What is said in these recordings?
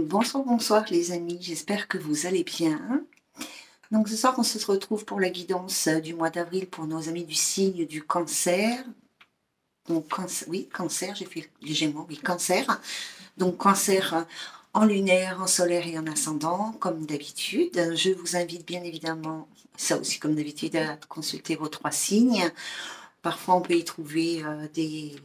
Bonsoir, bonsoir les amis, j'espère que vous allez bien. Donc ce soir, on se retrouve pour la guidance du mois d'avril pour nos amis du signe du cancer. Donc oui, cancer, j'ai fait les Gémeaux, oui, cancer. Donc cancer en lunaire, en solaire et en ascendant, comme d'habitude. Je vous invite bien évidemment, ça aussi comme d'habitude, à consulter vos trois signes. Parfois, on peut y trouver des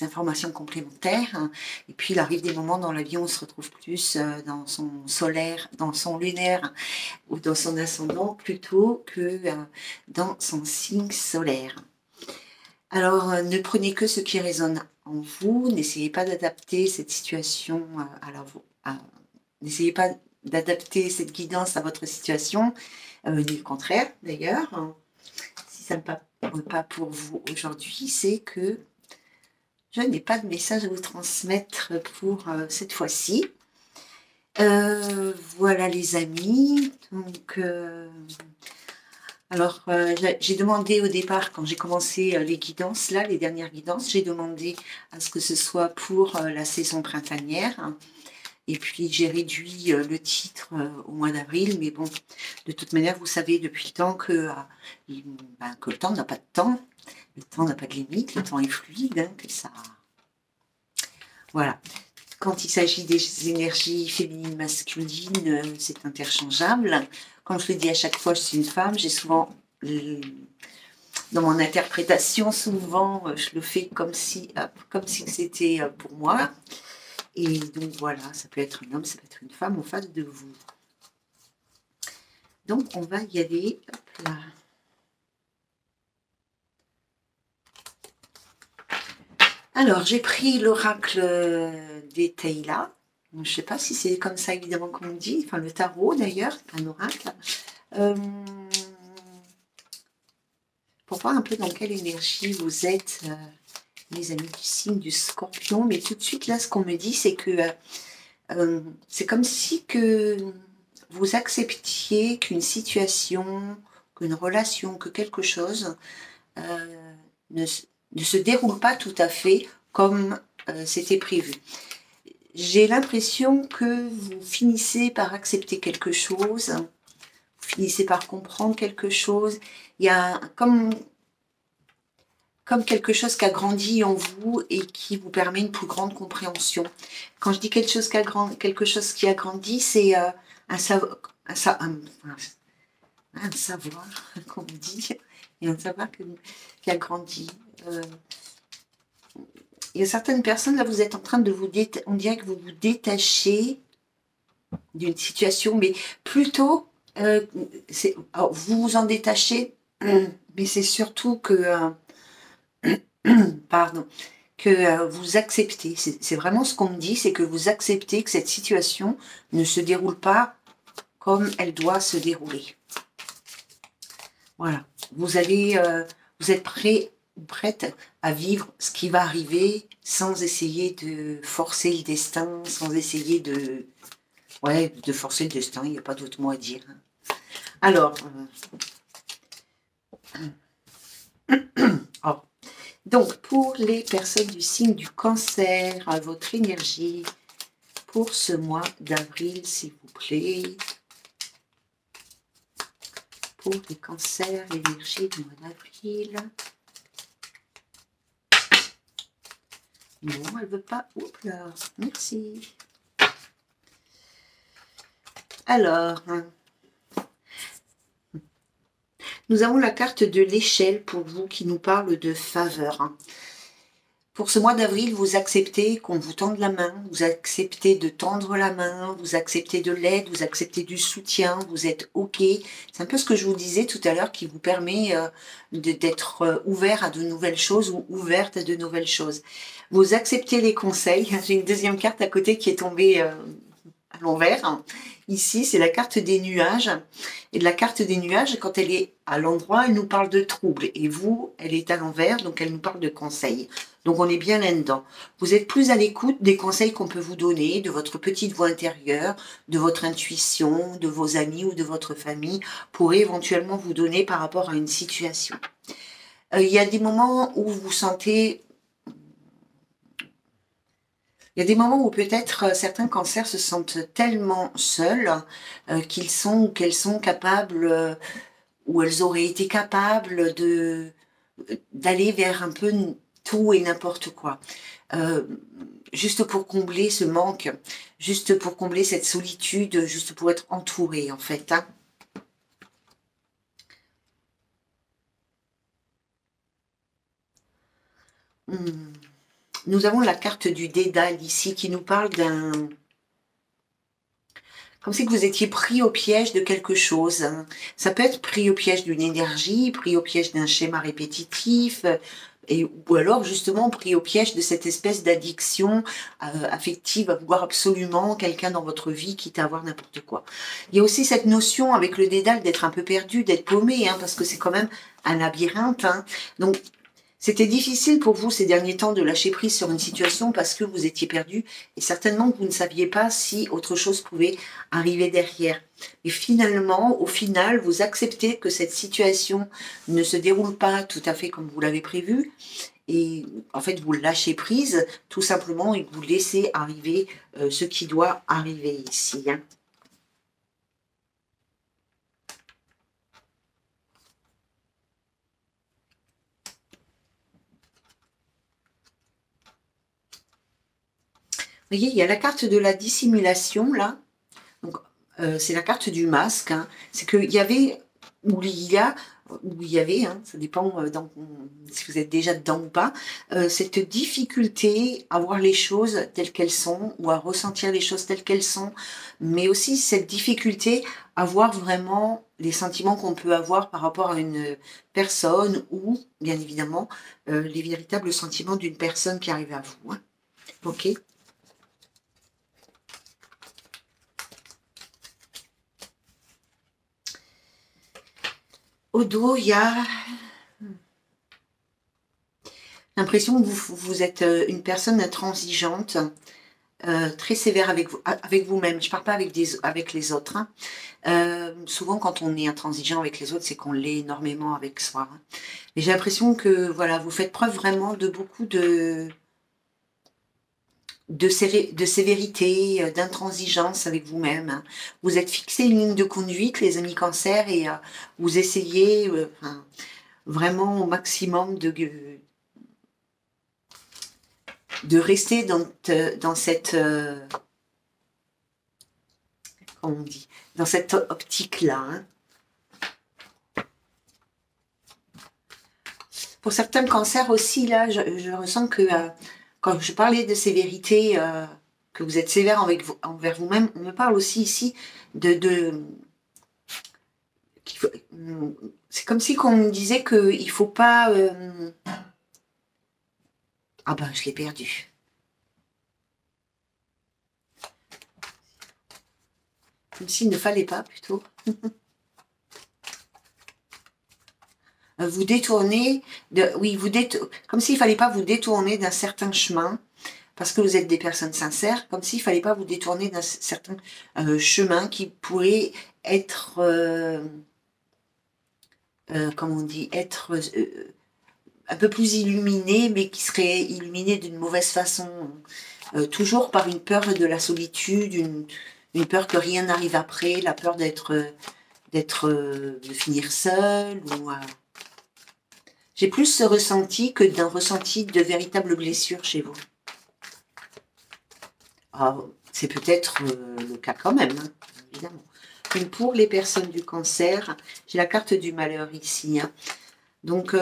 informations complémentaires. Et puis, il arrive des moments dans la vie où on se retrouve plus dans son solaire, dans son lunaire ou dans son ascendant plutôt que dans son signe solaire. Alors, ne prenez que ce qui résonne en vous. N'essayez pas d'adapter cette situation n'essayez pas d'adapter cette guidance à votre situation, ni le contraire d'ailleurs. Si ça ne parle pas pour vous aujourd'hui, c'est que je n'ai pas de message à vous transmettre pour cette fois-ci. Voilà les amis. Donc, j'ai demandé au départ, quand j'ai commencé les guidances, là, les dernières guidances, j'ai demandé à ce que ce soit pour la saison printanière. Et puis j'ai réduit le titre au mois d'avril, mais bon, de toute manière, vous savez depuis le temps que le temps n'a pas de temps, le temps n'a pas de limite, le temps est fluide, hein, que ça. Voilà. Quand il s'agit des énergies féminines, masculines, c'est interchangeable. Comme je le dis à chaque fois, je suis une femme, j'ai souvent, dans mon interprétation, souvent, je le fais comme si c'était pour moi. Et donc voilà, ça peut être un homme, ça peut être une femme en face de vous. Donc on va y aller. Hop là. Alors j'ai pris l'oracle des Taïla. Je ne sais pas si c'est comme ça évidemment qu'on dit, enfin le tarot d'ailleurs, un oracle. Pour voir un peu dans quelle énergie vous êtes, les amis du signe du Scorpion. Mais tout de suite là, ce qu'on me dit, c'est que c'est comme si que vous acceptiez qu'une situation, qu'une relation, que quelque chose ne se déroule pas tout à fait comme c'était prévu. J'ai l'impression que vous finissez par accepter quelque chose, vous finissez par comprendre quelque chose. Il y a comme quelque chose qui a grandi en vous et qui vous permet une plus grande compréhension. Quand je dis quelque chose qui a grandi, c'est un savoir, qu'on dit, et un savoir qui a grandi. Il y a certaines personnes, là, vous êtes en train de on dirait que vous vous détachez d'une situation, mais plutôt, alors, vous vous en détachez, mais c'est surtout que, pardon, que vous acceptez. C'est vraiment ce qu'on me dit, c'est que vous acceptez que cette situation ne se déroule pas comme elle doit se dérouler. Voilà. Vous êtes prête à vivre ce qui va arriver sans essayer de forcer le destin, sans essayer de forcer le destin, il n'y a pas d'autre mot à dire. Alors, donc pour les personnes du signe du cancer, votre énergie pour ce mois d'avril, s'il vous plaît. Pour les cancers, l'énergie du mois d'avril. Non, elle ne veut pas. Oups là, merci. Alors, nous avons la carte de l'échelle pour vous qui nous parle de faveur. Pour ce mois d'avril, vous acceptez qu'on vous tende la main, vous acceptez de tendre la main, vous acceptez de l'aide, vous acceptez du soutien, vous êtes OK. C'est un peu ce que je vous disais tout à l'heure qui vous permet d'être ouvert à de nouvelles choses ou ouverte à de nouvelles choses. Vous acceptez les conseils. J'ai une deuxième carte à côté qui est tombée à l'envers. Ici, c'est la carte des nuages. Et de la carte des nuages, quand elle est à l'endroit, elle nous parle de troubles. Et vous, elle est à l'envers, donc elle nous parle de conseils. Donc on est bien là-dedans. Vous êtes plus à l'écoute des conseils qu'on peut vous donner, de votre petite voix intérieure, de votre intuition, de vos amis ou de votre famille, pour éventuellement vous donner par rapport à une situation. Il y a des moments où vous sentez... Il y a des moments où peut-être certains cancers se sentent tellement seuls qu'ils sont ou qu'elles sont capables, ou elles auraient été capables d'aller vers un peu tout et n'importe quoi. Euh, juste pour combler ce manque, juste pour combler cette solitude, juste pour être entouré en fait. Hein. Hmm. Nous avons la carte du Dédale ici qui nous parle d'un... Comme si que vous étiez pris au piège de quelque chose. Hein. Ça peut être pris au piège d'une énergie, pris au piège d'un schéma répétitif, ou alors justement pris au piège de cette espèce d'addiction affective à vouloir absolument quelqu'un dans votre vie, quitte à avoir n'importe quoi. Il y a aussi cette notion avec le Dédale d'être un peu perdu, d'être paumé, hein, parce que c'est quand même un labyrinthe. Hein. Donc c'était difficile pour vous ces derniers temps de lâcher prise sur une situation parce que vous étiez perdu et certainement que vous ne saviez pas si autre chose pouvait arriver derrière. Et finalement, au final, vous acceptez que cette situation ne se déroule pas tout à fait comme vous l'avez prévu et en fait vous lâchez prise tout simplement et vous laissez arriver ce qui doit arriver ici. Hein. Vous voyez, il y a la carte de la dissimulation là. Donc, c'est la carte du masque. Hein. C'est qu'il y avait, ou il y avait, hein, ça dépend si vous êtes déjà dedans ou pas, cette difficulté à voir les choses telles qu'elles sont ou à ressentir les choses telles qu'elles sont, mais aussi cette difficulté à voir vraiment les sentiments qu'on peut avoir par rapport à une personne ou, bien évidemment, les véritables sentiments d'une personne qui arrive à vous. Hein. Ok. Au dos, il y a l'impression que vous êtes une personne intransigeante, très sévère avec vous-même. Je ne parle pas avec les autres. Hein. Souvent, quand on est intransigeant avec les autres, c'est qu'on l'est énormément avec soi. Hein. Mais j'ai l'impression que voilà, vous faites preuve vraiment de beaucoup de sévérité, d'intransigeance avec vous-même. Hein. Vous êtes fixé une ligne de conduite, les amis cancer, et vous essayez enfin, vraiment au maximum de rester dans cette, comment on dit, dans cette optique-là. Hein. Pour certains cancers aussi, là, je ressens que quand je parlais de sévérité, que vous êtes sévère envers vous-même, on me parle aussi ici de c'est comme si on me disait qu'il ne faut pas... Ah ben, je l'ai perdu. Comme s'il ne fallait pas, plutôt. Vous détourner, oui, comme s'il ne fallait pas vous détourner d'un certain chemin, parce que vous êtes des personnes sincères, comme s'il ne fallait pas vous détourner d'un certain chemin qui pourrait être, comment on dit, être un peu plus illuminé, mais qui serait illuminé d'une mauvaise façon, toujours par une peur de la solitude, une peur que rien n'arrive après, la peur de finir seul, ou j'ai plus ce ressenti que d'un ressenti de véritable blessure chez vous. Alors, c'est peut-être le cas quand même, hein, évidemment. Mais pour les personnes du cancer, j'ai la carte du malheur ici. Hein. Donc,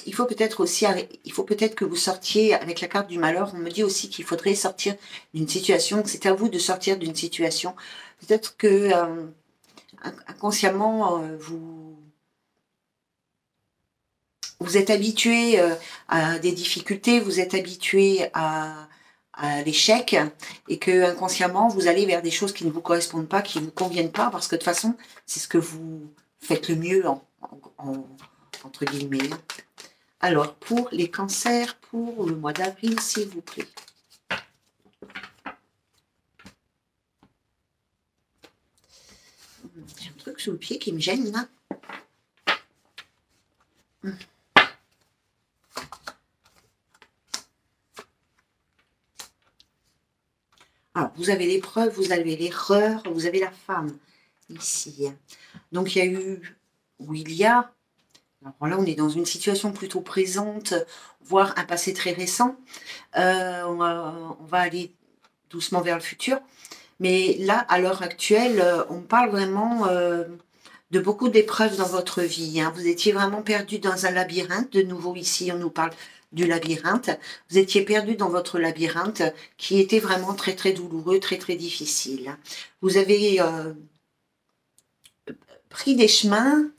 il faut peut-être que vous sortiez avec la carte du malheur. On me dit aussi qu'il faudrait sortir d'une situation, que c'est à vous de sortir d'une situation. Peut-être que inconsciemment, vous êtes habitué à des difficultés, vous êtes habitué à l'échec et que inconsciemment vous allez vers des choses qui ne vous correspondent pas, qui ne vous conviennent pas, parce que de toute façon, c'est ce que vous faites le mieux, entre guillemets. Alors, pour les cancers, pour le mois d'avril, s'il vous plaît. J'ai un truc sous le pied qui me gêne, là. Alors, vous avez l'épreuve, vous avez l'erreur, vous avez la femme, ici. Donc, il y a eu, ou il y a, alors là, on est dans une situation plutôt présente, voire un passé très récent. On va aller doucement vers le futur. Mais là, à l'heure actuelle, on parle vraiment de beaucoup d'épreuves dans votre vie. Hein. Vous étiez vraiment perdu dans un labyrinthe. De nouveau, ici, on nous parle du labyrinthe. Vous étiez perdu dans votre labyrinthe qui était vraiment très, très douloureux, très, très difficile. Vous avez pris des chemins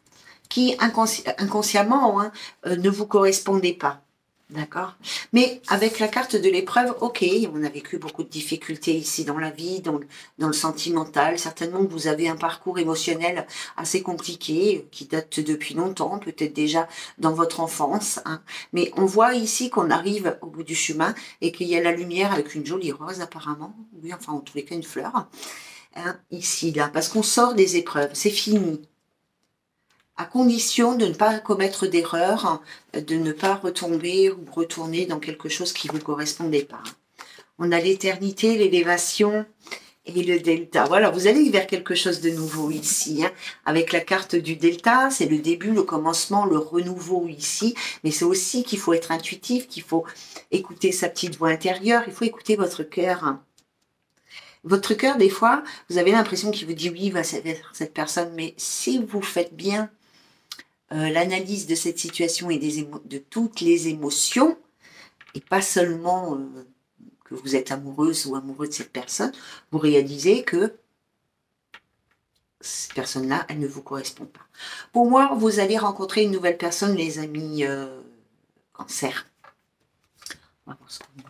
qui inconsciemment ne vous correspondaient pas. D'accord. Mais avec la carte de l'épreuve, ok, on a vécu beaucoup de difficultés ici dans la vie, dans le sentimental. Certainement que vous avez un parcours émotionnel assez compliqué, qui date depuis longtemps, peut-être déjà dans votre enfance. Hein. Mais on voit ici qu'on arrive au bout du chemin et qu'il y a la lumière avec une jolie rose apparemment. Oui, enfin en tous les cas une fleur. Hein, ici, là, parce qu'on sort des épreuves, c'est fini. À condition de ne pas commettre d'erreur, de ne pas retomber ou retourner dans quelque chose qui ne vous correspondait pas. On a l'éternité, l'élévation et le delta. Voilà, vous allez vers quelque chose de nouveau ici. Hein. Avec la carte du delta, c'est le début, le commencement, le renouveau ici. Mais c'est aussi qu'il faut être intuitif, qu'il faut écouter sa petite voix intérieure, il faut écouter votre cœur. Votre cœur, des fois, vous avez l'impression qu'il vous dit oui, va vers cette personne, mais si vous faites bien l'analyse de cette situation et de toutes les émotions, et pas seulement que vous êtes amoureuse ou amoureux de cette personne, vous réalisez que cette personne-là, elle ne vous correspond pas. Pour moi, vous allez rencontrer une nouvelle personne, les amis cancer. On va voir ce qu'on dit.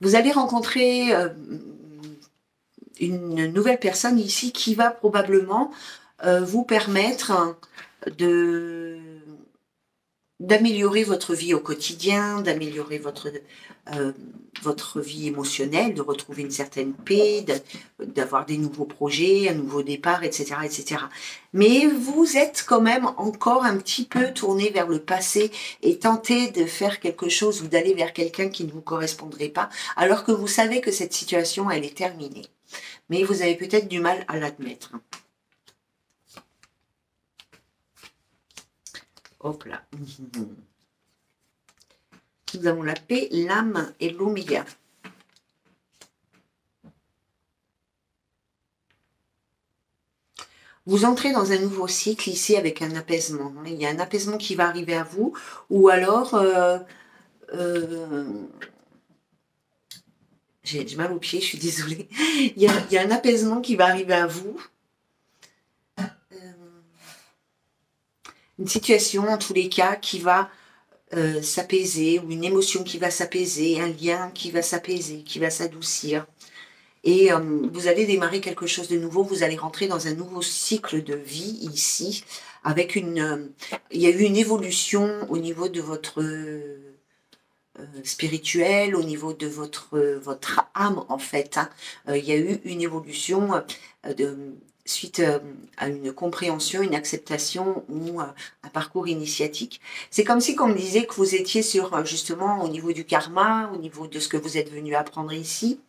Vous allez rencontrer une nouvelle personne ici qui va probablement vous permettre d'améliorer votre vie au quotidien, d'améliorer votre vie émotionnelle, de retrouver une certaine paix, d'avoir des nouveaux projets, un nouveau départ, etc., etc. Mais vous êtes quand même encore un petit peu tourné vers le passé et tenté de faire quelque chose ou d'aller vers quelqu'un qui ne vous correspondrait pas, alors que vous savez que cette situation, elle est terminée. Mais vous avez peut-être du mal à l'admettre. Hop là. Nous avons la paix, l'âme et l'oméga. Vous entrez dans un nouveau cycle ici avec un apaisement. Il y a un apaisement qui va arriver à vous, ou alors j'ai du mal aux pieds, je suis désolée. Il y a un apaisement qui va arriver à vous. Une situation, en tous les cas, qui va s'apaiser, ou une émotion qui va s'apaiser, un lien qui va s'apaiser, qui va s'adoucir. Et vous allez démarrer quelque chose de nouveau, vous allez rentrer dans un nouveau cycle de vie ici, avec il y a eu une évolution au niveau de votre spirituel, au niveau de votre âme en fait. Hein. Il y a eu une évolution suite à une compréhension, une acceptation ou un parcours initiatique. C'est comme si on me disait que vous étiez sur justement au niveau du karma, au niveau de ce que vous êtes venu apprendre ici,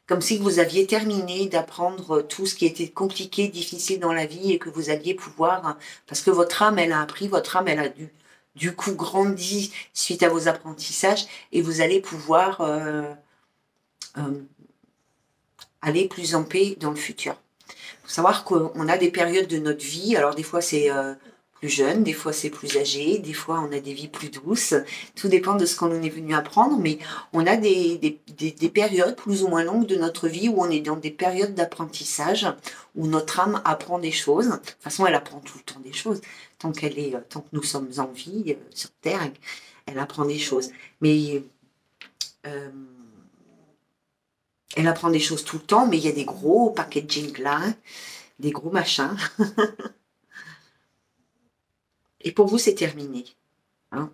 comme si vous aviez terminé d'apprendre tout ce qui était compliqué, difficile dans la vie et que vous alliez pouvoir, parce que votre âme, elle a appris, votre âme, elle a du coup grandi suite à vos apprentissages et vous allez pouvoir aller plus en paix dans le futur. Il faut savoir qu'on a des périodes de notre vie, alors des fois c'est plus jeune, des fois c'est plus âgé, des fois on a des vies plus douces, tout dépend de ce qu'on est venu apprendre, mais on a des périodes plus ou moins longues de notre vie où on est dans des périodes d'apprentissage, où notre âme apprend des choses. De toute façon, elle apprend tout le temps des choses, tant que nous sommes en vie sur Terre, elle apprend des choses. Mais elle apprend des choses tout le temps, mais il y a des gros packaging là, hein, des gros machins. Et pour vous, c'est terminé. Hein.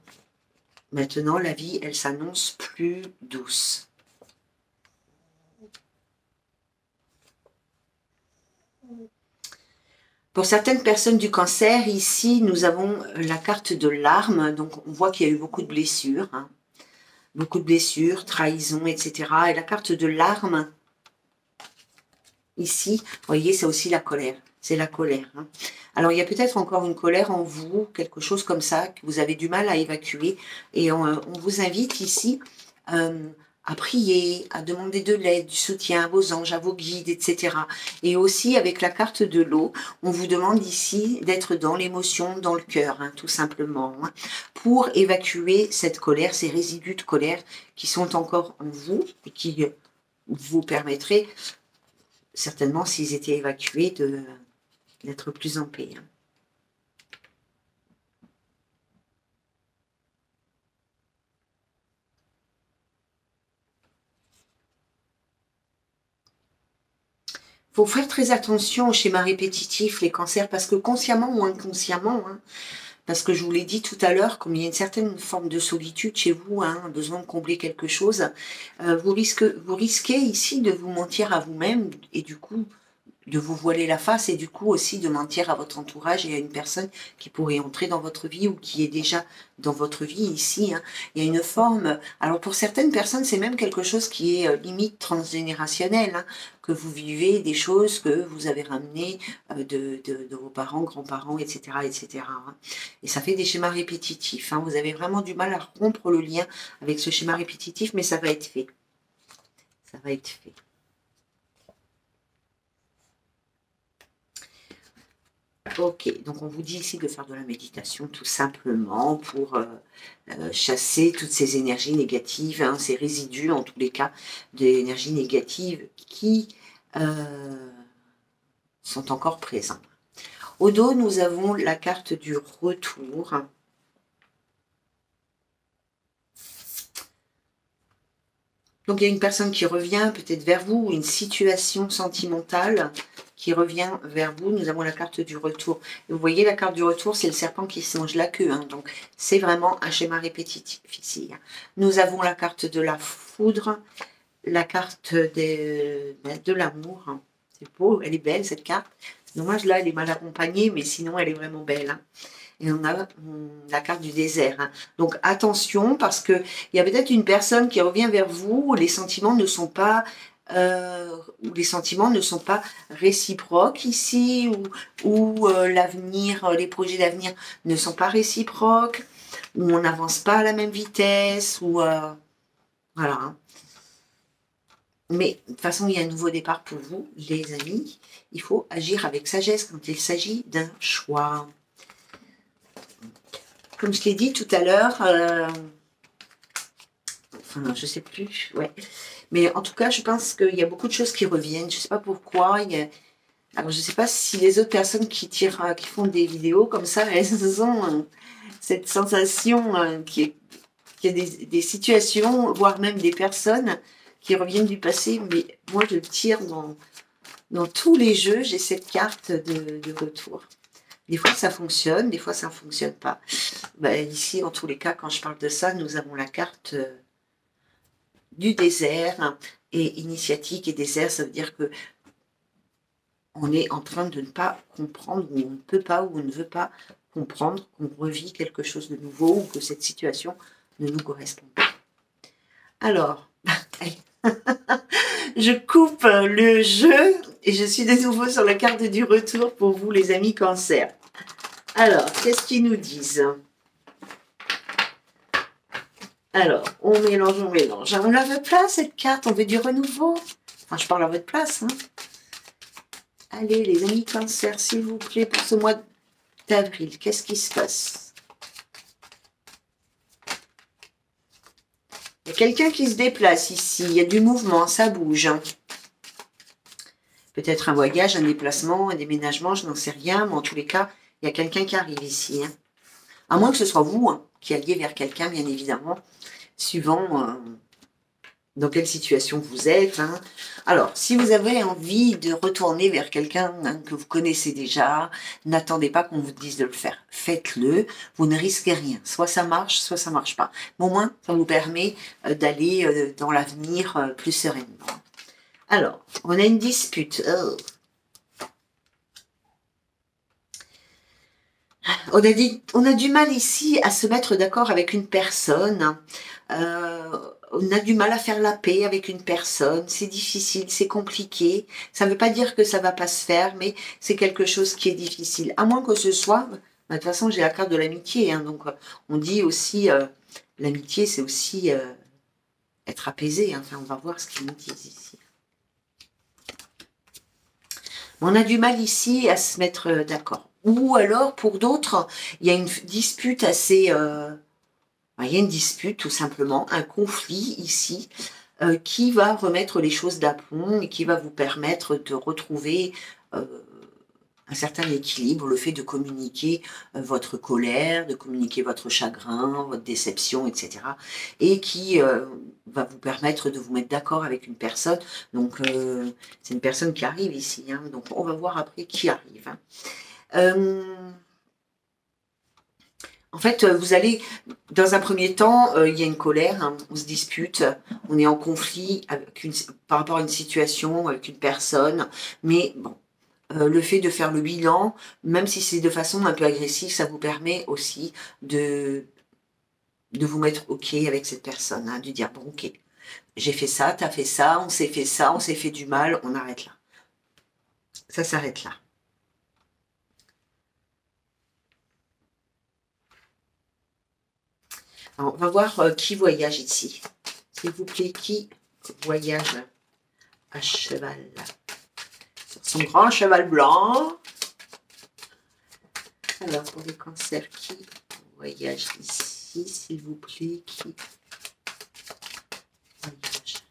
Maintenant, la vie, elle s'annonce plus douce. Pour certaines personnes du cancer, ici, nous avons la carte de l'arme. Donc, on voit qu'il y a eu beaucoup de blessures. Hein. Beaucoup de blessures, trahison, etc. Et la carte de l'arme, ici, vous voyez, c'est aussi la colère. C'est la colère. Hein. Alors, il y a peut-être encore une colère en vous, quelque chose comme ça, que vous avez du mal à évacuer. Et on vous invite ici à prier, à demander de l'aide, du soutien à vos anges, à vos guides, etc. Et aussi, avec la carte de l'eau, on vous demande ici d'être dans l'émotion, dans le cœur, hein, tout simplement, hein, pour évacuer cette colère, ces résidus de colère qui sont encore en vous et qui vous permettraient, certainement, s'ils étaient évacués, d'être plus en paix. Hein. Faut faire très attention aux schémas répétitifs, les cancers, parce que consciemment ou inconsciemment, hein, parce que je vous l'ai dit tout à l'heure, comme il y a une certaine forme de solitude chez vous, hein, un besoin de combler quelque chose, vous risquez ici de vous mentir à vous-même et du coup de vous voiler la face et du coup aussi de mentir à votre entourage et à une personne qui pourrait entrer dans votre vie ou qui est déjà dans votre vie ici. Hein. Il y a une forme, alors pour certaines personnes c'est même quelque chose qui est limite transgénérationnel, hein, que vous vivez des choses que vous avez ramenées de vos parents, grands-parents, etc. etc. Hein. Et ça fait des schémas répétitifs. Hein. Vous avez vraiment du mal à rompre le lien avec ce schéma répétitif, mais ça va être fait. Ça va être fait. Ok, donc on vous dit ici de faire de la méditation tout simplement pour chasser toutes ces énergies négatives, hein, ces résidus en tous les cas d'énergies négatives qui sont encore présents. Au dos, nous avons la carte du retour. Donc il y a une personne qui revient peut-être vers vous, ou une situation sentimentale qui revient vers vous. Nous avons la carte du retour. Et vous voyez, la carte du retour, c'est le serpent qui se mange la queue. Hein. Donc c'est vraiment un schéma répétitif ici. Hein. Nous avons la carte de la foudre, la carte de l'amour. Hein. C'est beau, elle est belle cette carte. Dommage là, elle est mal accompagnée, mais sinon elle est vraiment belle. Hein. Et on a la carte du désert. Hein. Donc attention, parce qu'il y a peut-être une personne qui revient vers vous où les sentiments ne sont pas réciproques ici, où l'avenir, les projets d'avenir ne sont pas réciproques, où on n'avance pas à la même vitesse, ou voilà. Hein. Mais de toute façon, il y a un nouveau départ pour vous, les amis. Il faut agir avec sagesse quand il s'agit d'un choix. Comme je l'ai dit tout à l'heure, enfin, je sais plus, ouais. Mais en tout cas, je pense qu'il y a beaucoup de choses qui reviennent. Je sais pas pourquoi. Alors, je sais pas si les autres personnes qui font des vidéos comme ça, elles ont cette sensation qu'il y a des situations, voire même des personnes qui reviennent du passé. Mais moi, je tire dans tous les jeux, j'ai cette carte de retour. Des fois, ça fonctionne, des fois, ça ne fonctionne pas. Ben, ici, en tous les cas, quand je parle de ça, nous avons la carte du désert. Hein, et initiatique et désert, ça veut dire que on est en train de ne pas comprendre, ou on ne peut pas, ou on ne veut pas comprendre qu'on revit quelque chose de nouveau, ou que cette situation ne nous correspond pas. Alors, je coupe le jeu et je suis de nouveau sur la carte du retour pour vous, les amis cancer. Alors, qu'est-ce qu'ils nous disent? Alors, on mélange, on mélange. On la veut pas, cette carte, on veut du renouveau. Enfin, je parle à votre place. Hein. Allez, les amis cancer, s'il vous plaît, pour ce mois d'avril, qu'est-ce qui se passe? Il y a quelqu'un qui se déplace ici, il y a du mouvement, ça bouge. Hein. Peut-être un voyage, un déplacement, un déménagement, je n'en sais rien, mais en tous les cas, il y a quelqu'un qui arrive ici. Hein. À moins que ce soit vous hein, qui alliez vers quelqu'un, bien évidemment, suivant dans quelle situation vous êtes. Hein. Alors, si vous avez envie de retourner vers quelqu'un hein, que vous connaissez déjà, n'attendez pas qu'on vous dise de le faire. Faites-le, vous ne risquez rien. Soit ça marche pas. Mais au moins, ça vous permet d'aller dans l'avenir plus sereinement. Alors, on a une dispute. Oh. On a du mal ici à se mettre d'accord avec une personne. On a du mal à faire la paix avec une personne. C'est difficile, c'est compliqué. Ça ne veut pas dire que ça va pas se faire, mais c'est quelque chose qui est difficile. À moins que ce soit... De toute façon, j'ai la carte de l'amitié. Hein, donc, on dit aussi... l'amitié, c'est aussi être apaisé. Hein. Enfin, on va voir ce qu'ils nous disent ici. On a du mal ici à se mettre d'accord. Ou alors, pour d'autres, il y a une dispute assez... il y a une dispute, tout simplement, un conflit ici, qui va remettre les choses d'aplomb et qui va vous permettre de retrouver un certain équilibre, le fait de communiquer votre colère, de communiquer votre chagrin, votre déception, etc. Et qui va vous permettre de vous mettre d'accord avec une personne. Donc, c'est une personne qui arrive ici. Hein, donc, on va voir après qui arrive. Hein. En fait, vous allez, dans un premier temps, il y a une colère, hein, on se dispute, on est en conflit avec par rapport à une situation, avec une personne, mais bon, le fait de faire le bilan, même si c'est de façon un peu agressive, ça vous permet aussi de vous mettre OK avec cette personne, hein, de dire, bon, OK, j'ai fait ça, t'as fait ça, on s'est fait du mal, on arrête là. Ça s'arrête là. Alors, on va voir qui voyage ici. S'il vous plaît, qui voyage à cheval sur son grand cheval blanc? Alors, pour les cancers, qui voyage ici, s'il vous plaît, qui voyage?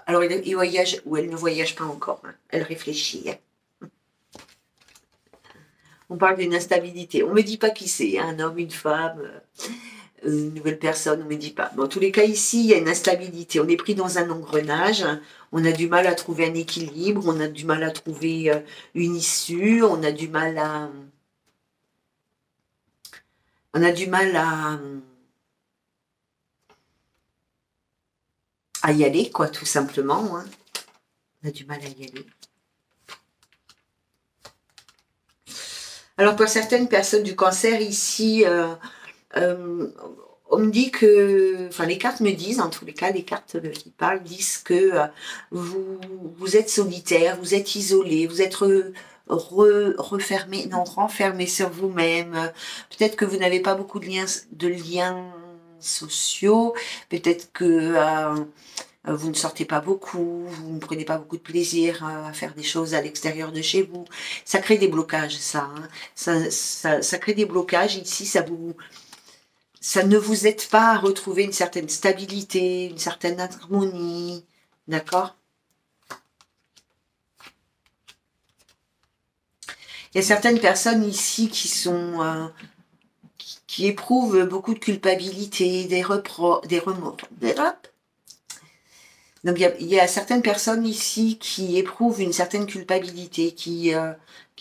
Alors, il voyage ou elle ne voyage pas encore. Hein. Elle réfléchit. Hein. On parle d'une instabilité. On ne me dit pas qui c'est, hein, un homme, une femme, une nouvelle personne, on ne me dit pas. Dans tous les cas, ici, il y a une instabilité. On est pris dans un engrenage. On a du mal à trouver un équilibre. On a du mal à trouver une issue. On a du mal à... On a du mal à y aller, quoi, tout simplement. Hein. On a du mal à y aller. Alors, pour certaines personnes du cancer, ici, on me dit que, enfin les cartes me disent, en tous les cas, les cartes qui parlent disent que vous êtes solitaire, vous êtes isolé, vous êtes refermé, non, renfermé sur vous-même. Peut-être que vous n'avez pas beaucoup de liens sociaux, peut-être que vous ne sortez pas beaucoup, vous ne prenez pas beaucoup de plaisir à faire des choses à l'extérieur de chez vous. Ça crée des blocages, ça. Hein. Ça crée des blocages. Ici, ça ne vous aide pas à retrouver une certaine stabilité, une certaine harmonie. D'accord? Il y a certaines personnes ici qui sont... qui éprouvent beaucoup de culpabilité, des remords. Donc il y a certaines personnes ici qui éprouvent une certaine culpabilité, qui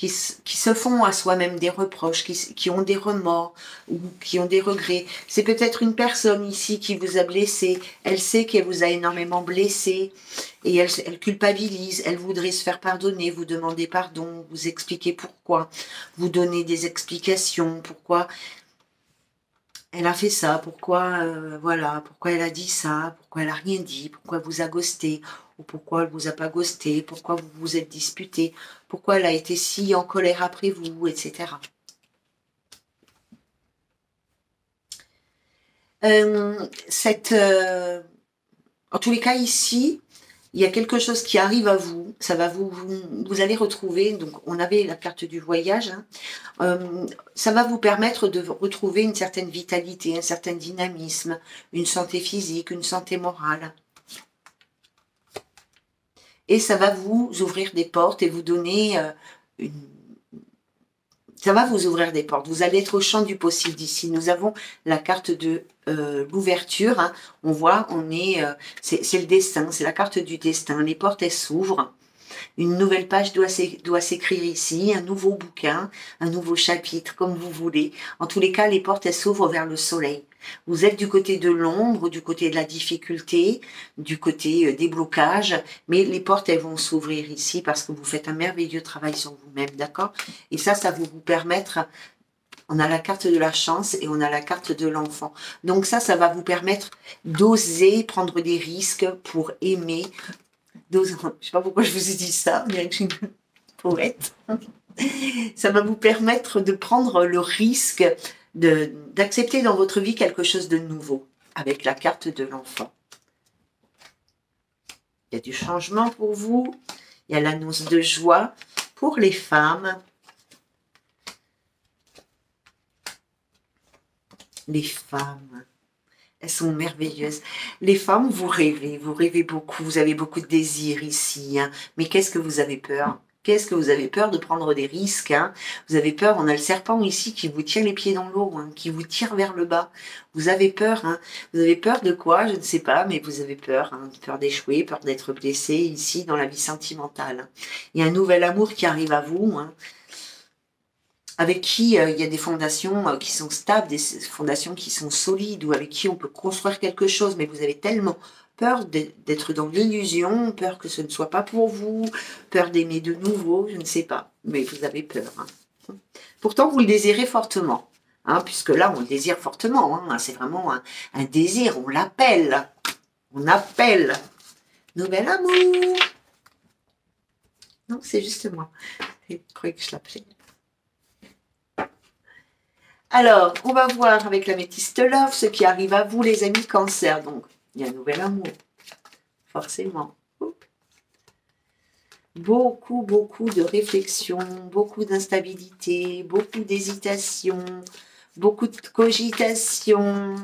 se font à soi-même des reproches, qui ont des remords ou qui ont des regrets. C'est peut-être une personne ici qui vous a blessé, elle sait qu'elle vous a énormément blessé et elle culpabilise, elle voudrait se faire pardonner, vous demander pardon, vous expliquer pourquoi, vous donner des explications, pourquoi elle a fait ça, voilà, pourquoi elle a dit ça, pourquoi elle a rien dit, pourquoi elle vous a ghosté, ou pourquoi elle vous a pas ghosté, pourquoi vous vous êtes disputé, pourquoi elle a été si en colère après vous, etc. En tous les cas ici, il y a quelque chose qui arrive à vous, ça va vous allez retrouver, donc on avait la carte du voyage, hein, ça va vous permettre de retrouver une certaine vitalité, un certain dynamisme, une santé physique, une santé morale. Et ça va vous ouvrir des portes et vous donner ça va vous ouvrir des portes. Vous allez être au champ du possible d'ici. Nous avons la carte de l'ouverture. Hein. On voit, c'est le destin, c'est la carte du destin. Les portes, elles s'ouvrent. Une nouvelle page doit s'écrire ici, un nouveau bouquin, un nouveau chapitre, comme vous voulez. En tous les cas, les portes, elles s'ouvrent vers le soleil. Vous êtes du côté de l'ombre, du côté de la difficulté, du côté des blocages, mais les portes, elles vont s'ouvrir ici parce que vous faites un merveilleux travail sur vous-même, d'accord? Et ça va vous permettre, on a la carte de la chance et on a la carte de l'enfant. Donc ça va vous permettre d'oser prendre des risques pour aimer. Je ne sais pas pourquoi je vous ai dit ça, bien que je suis une poète. Ça va vous permettre de prendre le risque d'accepter dans votre vie quelque chose de nouveau avec la carte de l'enfant. Il y a du changement pour vous, il y a l'annonce de joie pour les femmes. Les femmes, elles sont merveilleuses. Les femmes, vous rêvez beaucoup, vous avez beaucoup de désirs ici, hein. Mais qu'est-ce que vous avez peur? Qu'est-ce que vous avez peur de prendre des risques, hein? Vous avez peur, on a le serpent ici qui vous tire les pieds dans l'eau, hein, qui vous tire vers le bas. Vous avez peur, hein? Vous avez peur de quoi? Je ne sais pas, mais vous avez peur, hein, peur d'échouer, peur d'être blessé ici dans la vie sentimentale. Il y a un nouvel amour qui arrive à vous, hein, avec qui il y a des fondations qui sont stables, des fondations qui sont solides, ou avec qui on peut construire quelque chose, mais vous avez tellement peur d'être dans l'illusion, peur que ce ne soit pas pour vous, peur d'aimer de nouveau, je ne sais pas, mais vous avez peur, hein. Pourtant, vous le désirez fortement, hein, puisque là, on le désire fortement, hein, c'est vraiment un désir, on l'appelle, nouvel amour. Non, c'est juste moi, je croyais que je l'appelais. Alors, on va voir avec l'améthyste love ce qui arrive à vous, les amis cancer. Donc, il y a un nouvel amour, forcément. Beaucoup de réflexion, beaucoup d'instabilité, beaucoup d'hésitation, beaucoup de cogitation.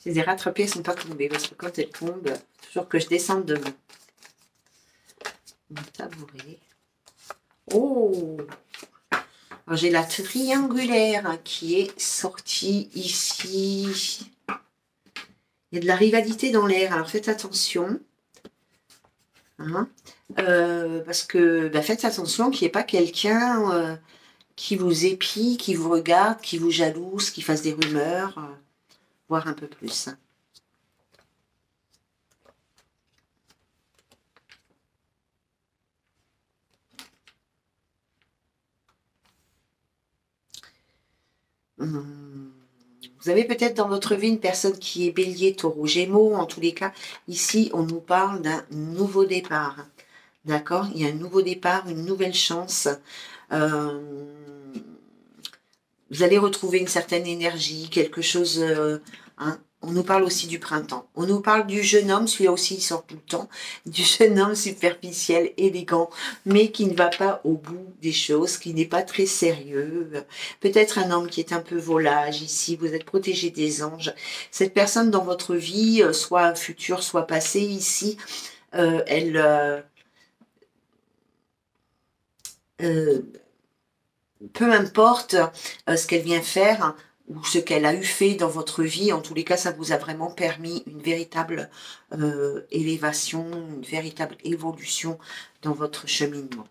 Je les ai rattrapées, elles ne sont pas tombées, parce que quand elles tombent, toujours que je descende de mon tabouret. Oh! Alors j'ai la triangulaire qui est sortie ici. Il y a de la rivalité dans l'air, alors faites attention. Hein, parce que faites attention qu'il n'y ait pas quelqu'un qui vous épie, qui vous regarde, qui vous jalouse, qui fasse des rumeurs, voire un peu plus. Vous avez peut-être dans votre vie une personne qui est bélier, taureau, gémeaux. En tous les cas, ici, on nous parle d'un nouveau départ. D'accord? Il y a un nouveau départ, une nouvelle chance. Vous allez retrouver une certaine énergie, quelque chose... hein. On nous parle aussi du printemps. On nous parle du jeune homme, celui-là aussi il sort tout le temps, du jeune homme superficiel, élégant, mais qui ne va pas au bout des choses, qui n'est pas très sérieux. Peut-être un homme qui est un peu volage ici, vous êtes protégé des anges. Cette personne dans votre vie, soit future, soit passée ici, elle... peu importe ce qu'elle vient faire ou ce qu'elle a eu fait dans votre vie, en tous les cas, ça vous a vraiment permis une véritable élévation, une véritable évolution dans votre cheminement.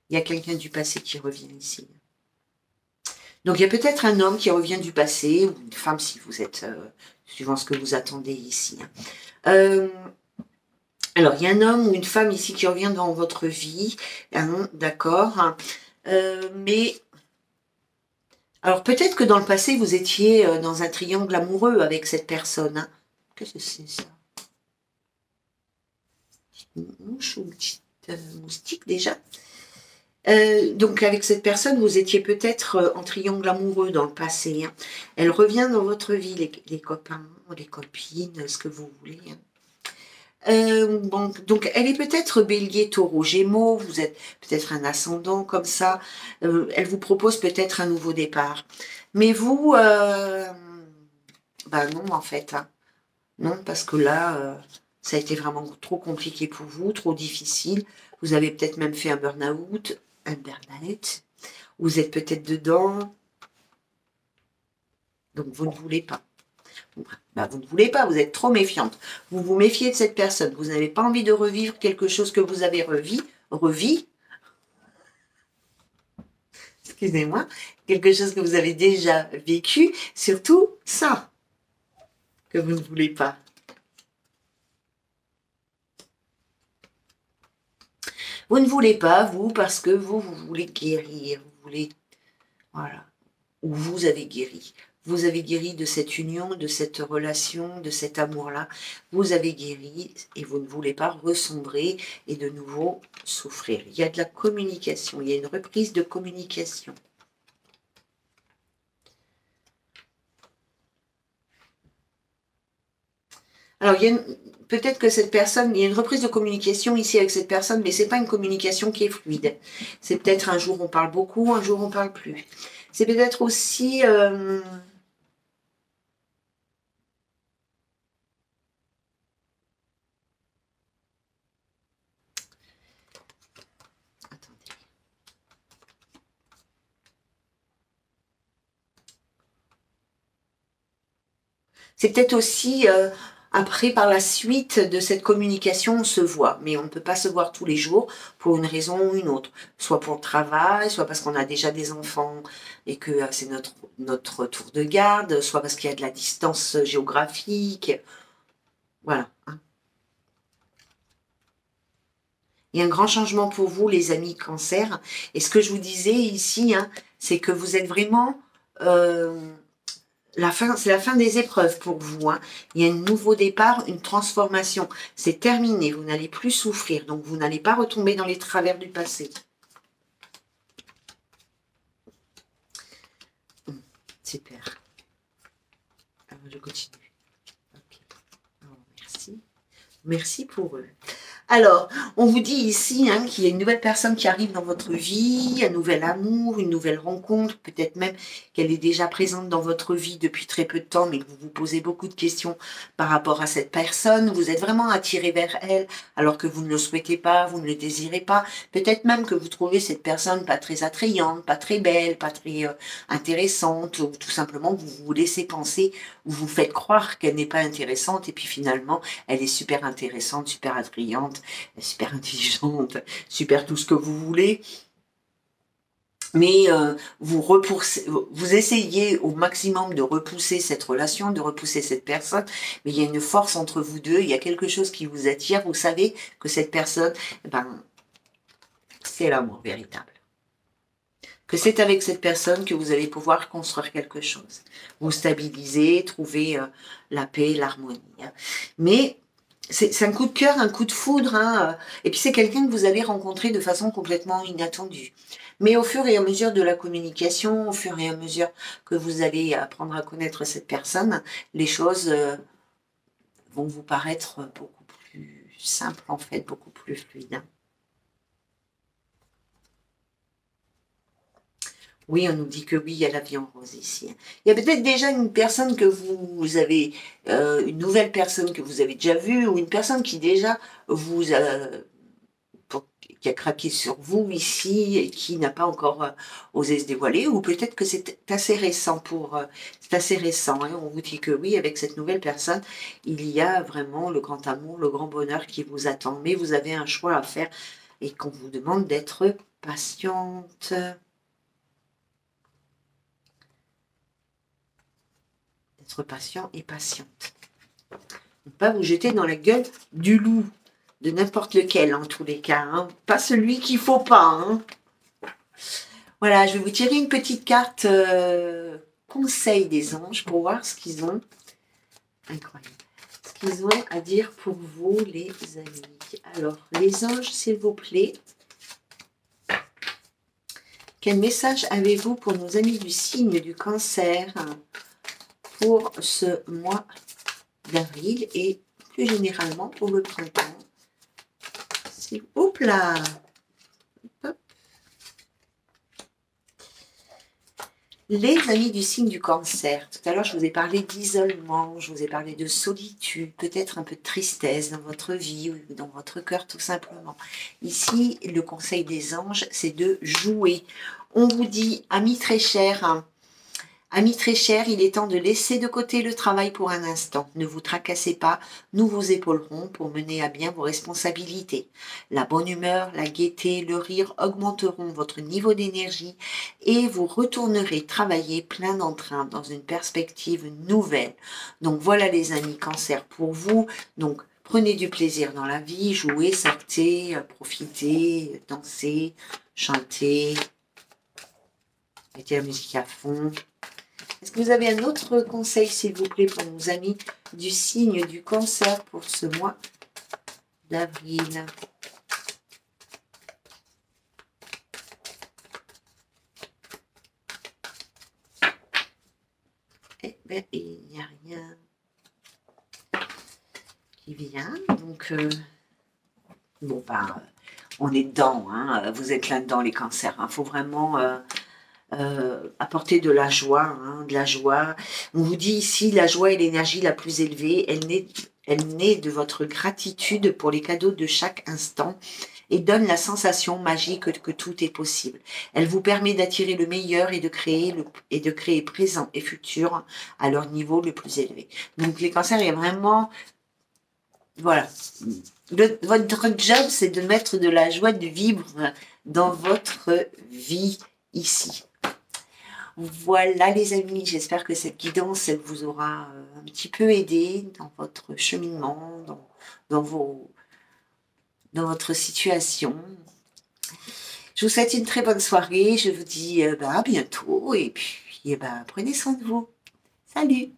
Il y a quelqu'un du passé qui revient ici. Donc, il y a peut-être un homme qui revient du passé, ou une femme si vous êtes, suivant ce que vous attendez ici. Alors, il y a un homme ou une femme ici qui revient dans votre vie, hein, d'accord, mais... Alors, peut-être que dans le passé, vous étiez dans un triangle amoureux avec cette personne. Hein. Qu'est-ce que c'est ça? Une mouche ou une petite moustique déjà? Donc, avec cette personne, vous étiez peut-être en triangle amoureux dans le passé. Hein. Elle revient dans votre vie, les copains, les copines, ce que vous voulez. Hein. Bon, donc, elle est peut-être bélier, taureau, gémeaux, vous êtes peut-être un ascendant comme ça, elle vous propose peut-être un nouveau départ. Mais vous, non en fait, hein. Non, parce que là, ça a été vraiment trop compliqué pour vous, trop difficile. Vous avez peut-être même fait un burn-out, vous êtes peut-être dedans, donc vous ne voulez pas. Ben, vous ne voulez pas, vous êtes trop méfiante. Vous vous méfiez de cette personne. Vous n'avez pas envie de revivre quelque chose que vous avez revis, excusez-moi, quelque chose que vous avez déjà vécu, surtout ça que vous ne voulez pas. Vous ne voulez pas, vous, parce que vous voulez guérir, vous voulez, voilà, ou vous avez guéri. Vous avez guéri de cette union, de cette relation, de cet amour-là. Vous avez guéri et vous ne voulez pas ressombrer et de nouveau souffrir. Il y a de la communication, il y a une reprise de communication. Alors, peut-être que cette personne, il y a une reprise de communication ici avec cette personne, mais c'est pas une communication qui est fluide. C'est peut-être un jour on parle beaucoup, un jour on parle plus. C'est peut-être aussi... C'est peut-être aussi, après, par la suite de cette communication, on se voit. Mais on ne peut pas se voir tous les jours pour une raison ou une autre. Soit pour le travail, soit parce qu'on a déjà des enfants et que c'est notre tour de garde, soit parce qu'il y a de la distance géographique. Voilà. Il y a un grand changement pour vous, les amis Cancer. Et ce que je vous disais ici, c'est que vous êtes vraiment... c'est la fin des épreuves pour vous. Il y a un nouveau départ, une transformation. C'est terminé, vous n'allez plus souffrir. Donc, vous n'allez pas retomber dans les travers du passé. Super. Alors, je continue. Okay. Alors, merci. Merci pour eux. Alors, on vous dit ici qu'il y a une nouvelle personne qui arrive dans votre vie, un nouvel amour, une nouvelle rencontre, peut-être même qu'elle est déjà présente dans votre vie depuis très peu de temps, mais que vous vous posez beaucoup de questions par rapport à cette personne. Vous êtes vraiment attiré vers elle, alors que vous ne le souhaitez pas, vous ne le désirez pas. Peut-être même que vous trouvez cette personne pas très attrayante, pas très belle, pas très intéressante, ou tout simplement vous vous laissez penser, ou vous faites croire qu'elle n'est pas intéressante, et puis finalement, elle est super intéressante, super attrayante, super intelligente, super tout ce que vous voulez. Mais vous essayez au maximum de repousser cette relation, de repousser cette personne, mais il y a une force entre vous deux, il y a quelque chose qui vous attire, vous savez que cette personne, c'est l'amour véritable. Que c'est avec cette personne que vous allez pouvoir construire quelque chose. Vous stabiliser, trouver la paix, l'harmonie. Mais c'est un coup de cœur, un coup de foudre, et puis c'est quelqu'un que vous allez rencontrer de façon complètement inattendue. Mais au fur et à mesure de la communication, au fur et à mesure que vous allez apprendre à connaître cette personne, les choses vont vous paraître beaucoup plus simples en fait, beaucoup plus fluides. Oui, on nous dit que oui, il y a la vie en rose ici. Il y a peut-être déjà une personne que vous avez, une nouvelle personne que vous avez déjà vue, ou une personne qui déjà vous a, qui a craqué sur vous ici et qui n'a pas encore osé se dévoiler, ou peut-être que c'est assez récent c'est assez récent. On vous dit que oui, avec cette nouvelle personne, il y a vraiment le grand amour, le grand bonheur qui vous attend. Mais vous avez un choix à faire et qu'on vous demande d'être patiente. D'être patient et patiente. Ne pas vous jeter dans la gueule du loup, de n'importe lequel en tous les cas, pas celui qu'il faut pas. Voilà, je vais vous tirer une petite carte conseil des anges pour voir ce qu'ils ont. Incroyable. Ce qu'ils ont à dire pour vous, les amis. Alors, les anges, s'il vous plaît. Quel message avez-vous pour nos amis du signe du Cancer pour ce mois d'avril et plus généralement pour le printemps? Hop là! Hop. Les amis du signe du Cancer, tout à l'heure je vous ai parlé d'isolement, je vous ai parlé de solitude, peut-être un peu de tristesse dans votre vie ou dans votre cœur tout simplement. Ici, le conseil des anges, c'est de jouer. On vous dit, amis très chers, Amis très chers, il est temps de laisser de côté le travail pour un instant. Ne vous tracassez pas, nous vous épaulerons pour mener à bien vos responsabilités. La bonne humeur, la gaieté, le rire augmenteront votre niveau d'énergie et vous retournerez travailler plein d'entrain dans une perspective nouvelle. Donc voilà les amis Cancer pour vous. Donc prenez du plaisir dans la vie, jouez, sortez, profitez, dansez, chantez, mettez la musique à fond. Est-ce que vous avez un autre conseil, s'il vous plaît, pour nos amis du signe du Cancer pour ce mois d'avril? Eh bien, il n'y a rien qui vient. Donc, bon, bah, on est dedans. Hein. Vous êtes là-dedans, les cancers. Il faut vraiment apporter de la joie. Hein, de la joie. On vous dit ici, la joie est l'énergie la plus élevée. Elle naît de votre gratitude pour les cadeaux de chaque instant et donne la sensation magique que tout est possible. Elle vous permet d'attirer le meilleur et de créer présent et futur à leur niveau le plus élevé. Donc les cancers, il y a vraiment, voilà, votre job, c'est de mettre de la joie de vivre dans votre vie ici. Voilà les amis, j'espère que cette guidance, elle vous aura un petit peu aidé dans votre cheminement, dans votre situation. Je vous souhaite une très bonne soirée, je vous dis à bientôt et puis prenez soin de vous. Salut!